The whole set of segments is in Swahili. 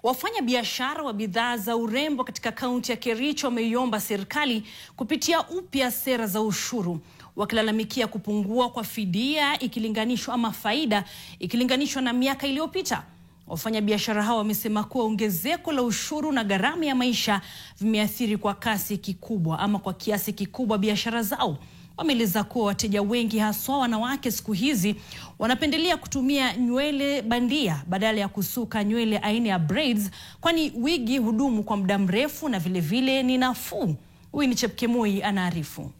Wafanya biashara wa bidhaa za urembo katika kaunti ya Kericho wameiomba serikali kupitia upya sera za ushuru, wakilalamikia kupungua kwa fidia ikilinganishwa ama faida ikilinganishwa na miaka iliyopita. Wafanya biashara hao wamesema kuwa ongezeko la ushuru na gharama ya maisha vimeathiri kwa kiasi kikubwa biashara zao. Wameeleza kuwa wateja wengi haswa wanawake siku hizi wanapendelea kutumia nywele bandia badala ya kusuka nywele aina ya braids, kwani wigi hudumu kwa muda mrefu na vile ni nafuu. Huyu ni Chepkemoi anaarifu.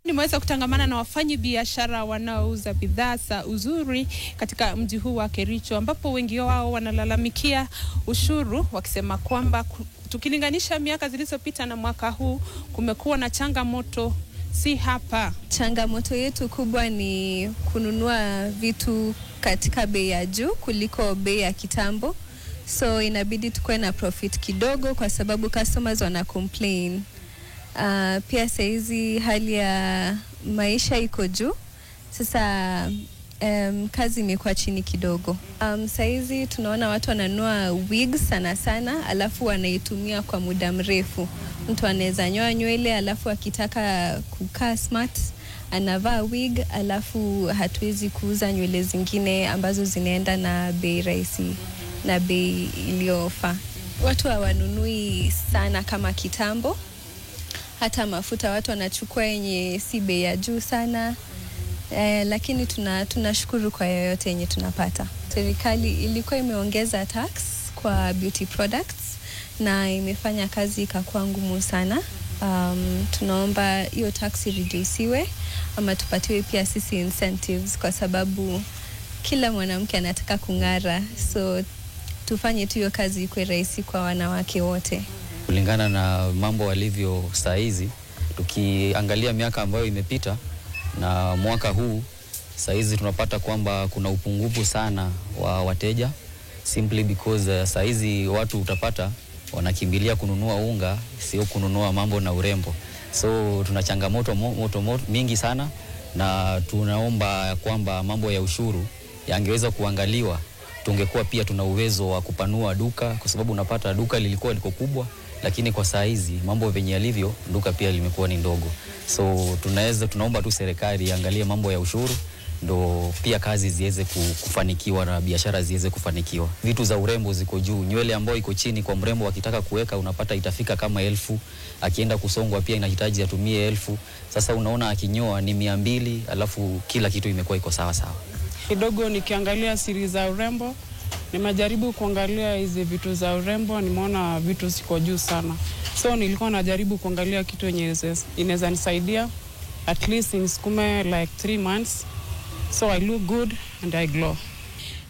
Nimeweza kutangamana na wafanyi biashara wanaouza bidhaa za uzuri katika mji huu wa Kericho, ambapo wengi wao wanalalamikia ushuru, wakisema kwamba tukilinganisha miaka zilizopita na mwaka huu kumekuwa na changamoto si hapa. Changamoto yetu kubwa ni kununua vitu katika bei ya juu kuliko bei ya kitambo. So inabidi tukue na profit kidogo kwa sababu customers wana complain. Pia saizi hali ya maisha iko juu. Sasa kazi imekuwa chini kidogo. Saizi tunaona watu wananunua wigs sana alafu wanaitumia kwa muda mrefu. Mtu anaweza nyoa nywele alafu akitaka kukaa smart anavaa wig, alafu hatuwezi kuuza nywele zingine ambazo zinaenda na bei rahisi na bei iliyofaa. Watu hawanunui sana kama kitambo. Hata mafuta watu wanachukua yenye si bei ya juu sana. Lakini tunashukuru kwa yoyote yenye tunapata. Serikali ilikuwa imeongeza tax kwa beauty products na imefanya kazi ikakuwa ngumu sana. Tunaomba hiyo tax reduciwe ama tupatiwe pia sisi incentives, kwa sababu kila mwanamke anataka kung'ara. So tufanye tu hiyo kazi ikuwe rahisi kwa wanawake wote. Kulingana na mambo walivyo saa hizi, tukiangalia miaka ambayo imepita na mwaka huu, saa hizi tunapata kwamba kuna upungufu sana wa wateja, simply because saa hizi watu utapata wanakimbilia kununua unga, sio kununua mambo na urembo. So tuna changamoto mingi sana, na tunaomba kwamba mambo ya ushuru yangeweza kuangaliwa. Tungekuwa pia tuna uwezo wa kupanua duka, kwa sababu unapata duka lilikuwa liko kubwa, lakini kwa saa hizi mambo venye yalivyo duka pia limekuwa ni ndogo. So tunaomba tu serikali iangalie mambo ya ushuru, ndo pia kazi ziweze kufanikiwa na biashara ziweze kufanikiwa. Vitu za urembo ziko juu. Nywele ambayo iko chini kwa mrembo akitaka kuweka unapata itafika kama 1000, akienda kusongwa pia inahitaji atumie 1000. Sasa unaona akinyoa ni 200, alafu kila kitu imekuwa iko sawa. Kidogo nikiangalia siri za urembo, nimejaribu kuangalia hizi vitu za urembo, nimeona vitu ziko juu sana. So nilikuwa najaribu kuangalia kitu yenye inaweza nisaidia at least nisikume like 3 months, so I look good and I glow.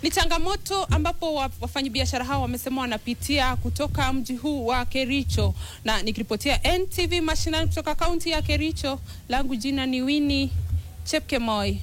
Ni changamoto ambapo wafanyabiashara hao wamesema wanapitia kutoka mji huu wa Kericho. Na nikiripotia NTV Mashinani kutoka kaunti ya Kericho, langu jina ni Winnie Chepkemoi.